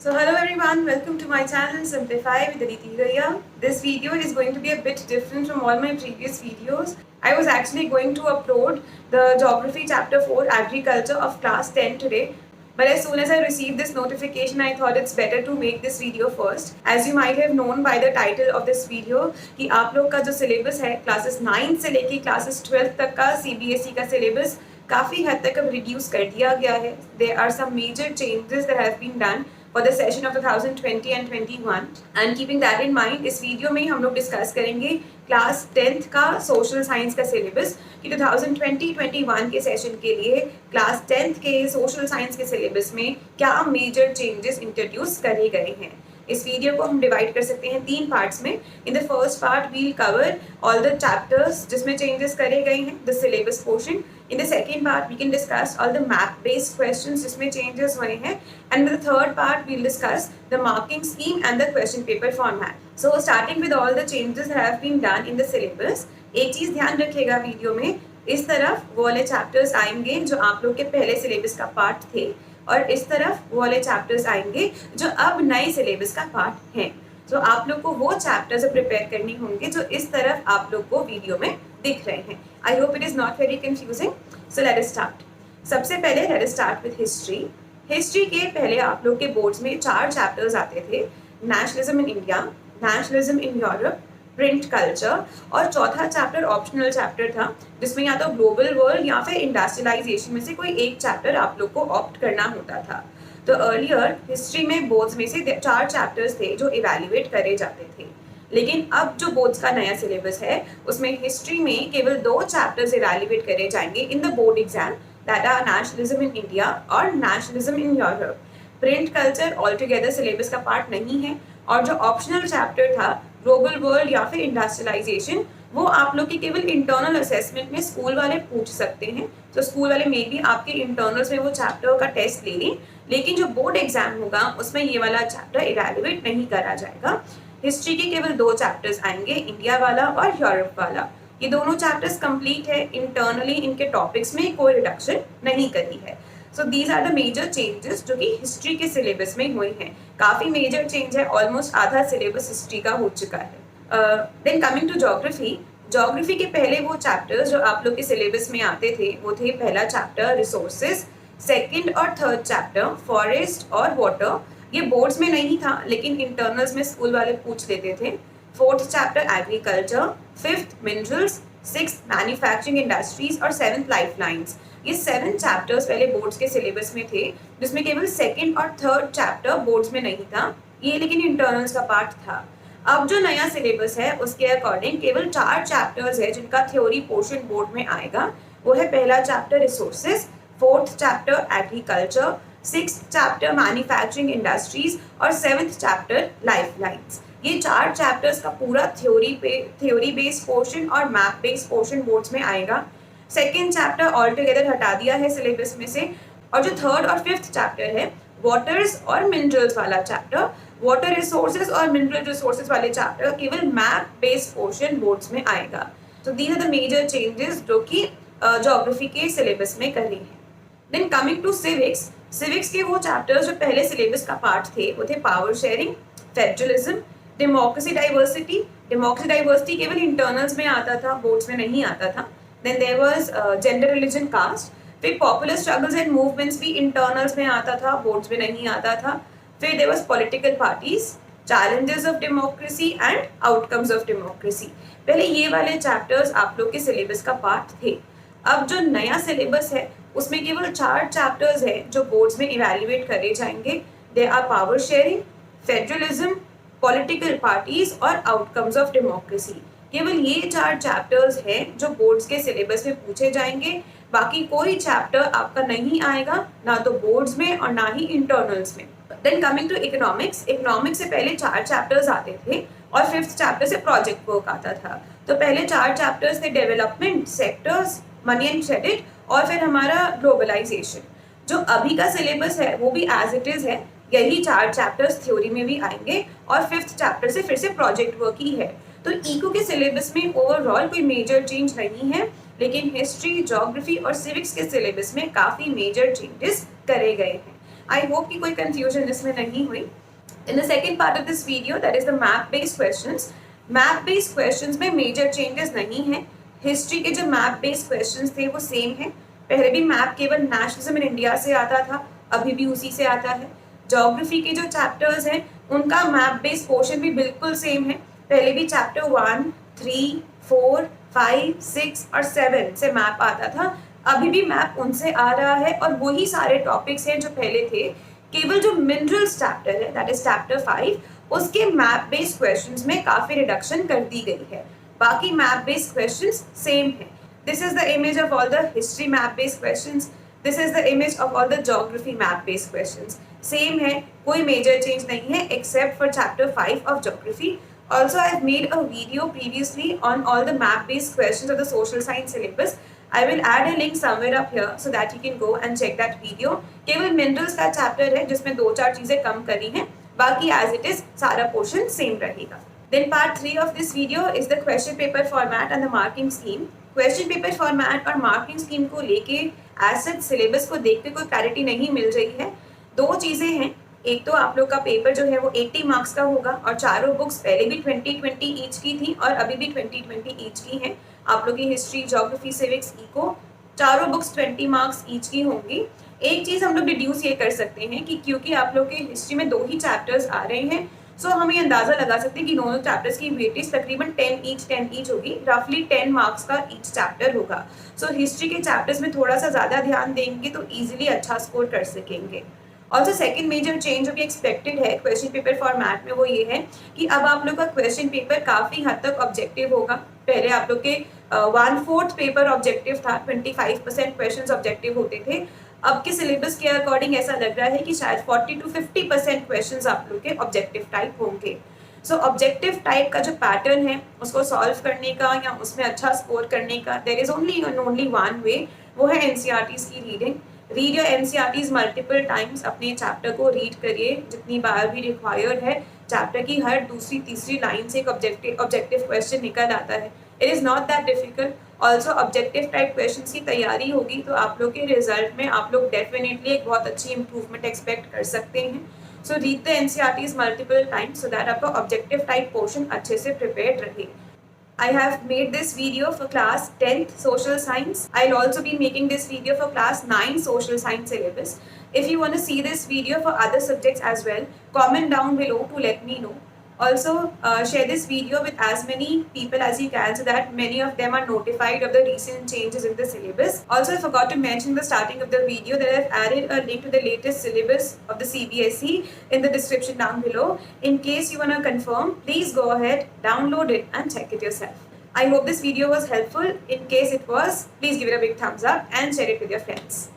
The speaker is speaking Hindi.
So hello everyone, welcome to my channel Simplify with Aditi Gaya. This video is going to be a bit different from all my previous videos. I was actually going to upload the Geography Chapter 4 Agriculture of Class 10 today. But as soon as I received this notification, I thought it's better to make this video first. As you might have known by the title of this video, कि आप लोग का जो syllabus है classes 9 से लेके classes 12 तक का CBSE का syllabus काफ़ी हद तक अब reduce कर दिया गया है. There are some major changes that have been done for the session of 2020 and 21. And keeping that in mind, इस वीडियो में हम लोग डिस्कस करेंगे क्लास 10th का सोशल साइंस का सिलेबस कि 2020-21 के सेशन के लिए क्लास 10th के सोशल साइंस के सिलेबस में क्या मेजर चेंजेस इंट्रोड्यूस करे गए हैं. इस वीडियो को हम डिवाइड कर सकते हैं 3 पार्ट्स में. In the first part will cover all the chapters जिसमें चेंजेस करे गए हैं, the syllabus portion. In the second part, we can discuss all the map-based questions जिसमें changes हुए हैं. And in the third part, we'll discuss the marking scheme and the question paper format. So starting with all the changes that have been done in the syllabus, एक चीज़ ध्यान रखिएगा वीडियो में, इस तरफ वो वाले चैप्टर्स आएंगे जो आप लोग के पहले सिलेबस का पार्ट थे, और इस तरफ वो वाले चैप्टर्स आएंगे जो अब नए सिलेबस का पार्ट हैं. तो आप लोग को वो चैप्टर्स प्रिपेयर करने होंगे जो इस तरफ आप लोग को वीडियो में दिख रहे हैं. I hope it is not very confusing. So let us start. सबसे पहले let us start with history. History के पहले आप लोग के बोर्ड्स में 4 चैप्टर्स आते थे. Nationalism in India, nationalism in Europe, print culture, और चौथा चैप्टर ऑप्शनल चैप्टर था जिसमें या तो ग्लोबल वर्ल्ड या फिर इंडस्ट्रियलाइजेशन में से कोई एक चैप्टर आप लोग को ऑप्ट करना होता था. तो अर्लियर हिस्ट्री में बोर्ड्स में से 4 चैप्टर्स थे जो इवेल्युएट करे जाते थे. लेकिन अब जो बोर्ड्स का नया सिलेबस है उसमें हिस्ट्री में केवल 2 चैप्टर्स इवेल्युएट करे जाएंगे in the board exam, that are nationalism in India और nationalism in Europe. Print culture all together syllabus का पार्ट नहीं है, और जो ऑप्शनल चैप्टर था ग्लोबल वर्ल्ड या फिर इंडस्ट्रियलाइजेशन, वो आप लोग की केवल इंटरनल असेसमेंट में स्कूल वाले पूछ सकते हैं. तो स्कूल वाले मे भी आपके इंटरनल्स में वो चैप्टर का टेस्ट ले लें, लेकिन जो बोर्ड एग्जाम होगा उसमें ये वाला चैप्टर इवेल्युएट नहीं करा जाएगा. हिस्ट्री के केवल 2 चैप्टर्स आएंगे, इंडिया वाला और यूरोप वाला. ये दोनों चैप्टर्स कंप्लीट है. इंटरनली इनके टॉपिक्स में कोई रिडक्शन नहीं करी है. So these are the major changes जो कि हिस्ट्री के सिलेबस में हुए हैं. काफ़ी मेजर चेंज है, ऑलमोस्ट आधा सिलेबस हिस्ट्री का हो चुका है. Then coming to geography. Geography के पहले वो चैप्टर्स जो आप लोग के सिलेबस में आते थे वो थे पहला चैप्टर रिसोर्सेज, सेकंड और थर्ड चैप्टर फॉरेस्ट और वाटर. ये बोर्ड्स में नहीं था लेकिन इंटरनल्स में स्कूल वाले पूछ लेते थे. Fourth chapter agriculture, fifth minerals, sixth manufacturing industries और सेवंथ लाइफलाइंस. ये 7 चैप्टर्स पहले बोर्ड्स के सिलेबस में थे जिसमें केवल सेकंड और थर्ड चैप्टर बोर्ड्स में नहीं था, ये लेकिन इंटरनल्स का पार्ट था. अब जो नया सिलेबस है उसके अकॉर्डिंग केवल 4 चैप्टर्स है जिनका थ्योरी पोर्शन बोर्ड में आएगा. वो है पहला chapter resources, fourth chapter agriculture, sixth chapter manufacturing industries और सेवंथ चैप्टर लाइफलाइंस. ये 4 चैप्टर्स का पूरा थ्योरी बेस्ड पोर्शन और मैप बेस्ड पोर्शन बोर्ड्स में आएगा. सेकेंड चैप्टर ऑल टुगेदर हटा दिया है सिलेबस में से. और जो थर्ड और फिफ्थ चैप्टर है वाटर्स और मिनरल्स वाला चैप्टर, वाटर रिसोर्सेज और मिनरल रिसोर्सेज वाले चैप्टर केवल मैप बेस्ड पोर्शन बोर्ड्स में आएगा. तो these are the major changes जो कि ज्योग्राफी के सिलेबस में कर रही हैं. Then coming to civics. Civics के वो चैप्टर्स जो पहले सिलेबस का पार्ट थे वो थे power sharing, federalism, democracy diversity. Democracy diversity केवल इंटरनल्स में आता था, बोर्ड्स में नहीं आता था. Then there was gender religion caste. फिर पॉपुलर स्ट्रगल्स एंड मूवमेंट्स भी इंटरनल्स में आता था, बोर्ड्स में नहीं आता था. फिर there was political parties, challenges of democracy and outcomes of democracy. पहले ये वाले चैप्टर्स आप लोग के सिलेबस का पार्ट थे. अब जो नया सिलेबस है उसमें केवल 4 चैप्टर्स है जो बोर्ड्स में इवेल्युएट करे जाएंगे. They are power sharing, federalism, political parties और आउटकम्स ऑफ डेमोक्रेसी. केवल ये 4 चैप्टर्स हैं जो बोर्ड्स के सिलेबस में पूछे जाएंगे. बाकी कोई चैप्टर आपका नहीं आएगा, ना तो बोर्ड्स में और ना ही इंटरनल्स में. Then coming to economics. Economics से पहले 4 चैप्टर्स आते थे और फिफ्थ चैप्टर से प्रोजेक्ट वर्क आता था. तो पहले 4 चैप्टर्स थे development, sectors, money and credit और फिर हमारा ग्लोबलाइजेशन. जो अभी का सिलेबस है वो भी एज इट इज है, यही 4 चैप्टर्स थ्योरी में भी आएंगे और फिफ्थ चैप्टर से फिर से प्रोजेक्ट वर्क ही है. तो इको के सिलेबस में ओवरऑल कोई मेजर चेंज नहीं है, लेकिन हिस्ट्री, ज्योग्राफी और सिविक्स के सिलेबस में काफ़ी मेजर चेंजेस करे गए हैं. आई होप कि कोई कंफ्यूजन इसमें नहीं हुई. In the second part of this video, that is the map based questions. Map based questions में मेजर चेंजेस नहीं है. हिस्ट्री के जो मैप बेस्ड क्वेश्चंस थे वो सेम है. पहले भी मैप केवल नेशनलिज्म इन इंडिया से आता था, अभी भी उसी से आता है. ज्योग्राफी के जो चैप्टर्स हैं उनका मैप बेस्ड पोर्शन भी बिल्कुल सेम है. पहले भी चैप्टर 1, 3, 4, 5, 6 और 7 से मैप आता था. अभी भी मैप उनसे आ रहा है और वही सारे टॉपिक्स हैं जो पहले थे. केवल जो मिनरल्स चैप्टर है, दैट इज चैप्टर 5, उसके मैप बेस्ड क्वेश्चंस में काफी रिडक्शन कर दी गई है. बाकी मैप बेस्ड क्वेश्चंस सेम है. This is the image of all the history map based questions. This is the image of all the geography map based questions. Same है, कोई मेजर चेंज नहीं है except for chapter 5 of geography. Also, I have made a video previously on all the map-based questions of the social science syllabus. I will add a link somewhere up here so that you can go and check that video. केवल minerals का chapter है जिसमें 2-4 चीजें कम करी हैं. बाकी as it is सारा portion same रहेगा. Then part 3 of this video is the question paper format and the marking scheme. Question paper format और marking scheme को लेके as such syllabus को देख के कोई clarity नहीं मिल रही है. दो चीजें हैं. एक तो आप लोग का पेपर जो है वो 80 मार्क्स का होगा और चारों बुक्स पहले भी 20-20 ईच की थी और अभी भी 20-20 ईच की हैं. आप लोग की हिस्ट्री, ज्योग्राफी, सिविक्स, इको चारों बुक्स 20 मार्क्स ईच की होंगी. एक चीज़ हम लोग डिड्यूस ये कर सकते हैं कि क्योंकि आप लोग के हिस्ट्री में 2 ही चैप्टर्स आ रहे हैं, सो हम ये अंदाज़ा लगा सकते हैं कि दोनों चैप्टर्स की वेटेज तकरीबन 10 ईच होगी. रफली 10 मार्क्स का ईच चैप्टर होगा. सो हिस्ट्री के चैप्टर्स में थोड़ा सा ज़्यादा ध्यान देंगे तो ईजिली अच्छा स्कोर कर सकेंगे. ऑल्सो सेकेंड मेजर चेंज जो भी एक्सपेक्टेड है क्वेश्चन पेपर फॉर्मेट में वो ये है कि अब आप लोग का क्वेश्चन पेपर काफ़ी हद तक ऑब्जेक्टिव होगा. पहले आप लोग के 1/4 पेपर ऑब्जेक्टिव था, 25% क्वेश्चंस ऑब्जेक्टिव होते थे. अब के सिलेबस के अकॉर्डिंग ऐसा लग रहा है कि शायद 40-50% क्वेश्चंस आप लोग के ऑब्जेक्टिव टाइप होंगे. सो ऑब्जेक्टिव टाइप का जो पैटर्न है उसको सॉल्व करने का या उसमें अच्छा स्कोर करने का there is only one way, वो है एनसीईआरटीज़ की रीडिंग. Read your NCERTs multiple times. अपने चैप्टर को रीड करिए जितनी बार भी रिक्वायर्ड है. चैप्टर की हर दूसरी तीसरी लाइन से एक ऑब्जेक्टिव क्वेश्चन निकल आता है. It is not that difficult. Also objective type questions की तैयारी होगी तो आप लोग के रिजल्ट में आप लोग डेफिनेटली एक बहुत अच्छी इंप्रूवमेंट एक्सपेक्ट कर सकते हैं. So read the NCERTs multiple times so that आपका ऑब्जेक्टिव टाइप पोर्शन अच्छे से प्रिपेयर्ड रहे. I have made this video for class 10th social science. I'll also be making this video for class 9 social science syllabus. If you want to see this video for other subjects as well, comment down below to let me know. Also, share this video with as many people as you can so that many of them are notified of the recent changes in the syllabus. Also, I forgot to mention in the starting of the video that I've added a link to the latest syllabus of the CBSE in the description down below. In case you want to confirm, please go ahead, download it and check it yourself. I hope this video was helpful. In case it was, please give it a big thumbs up and share it with your friends.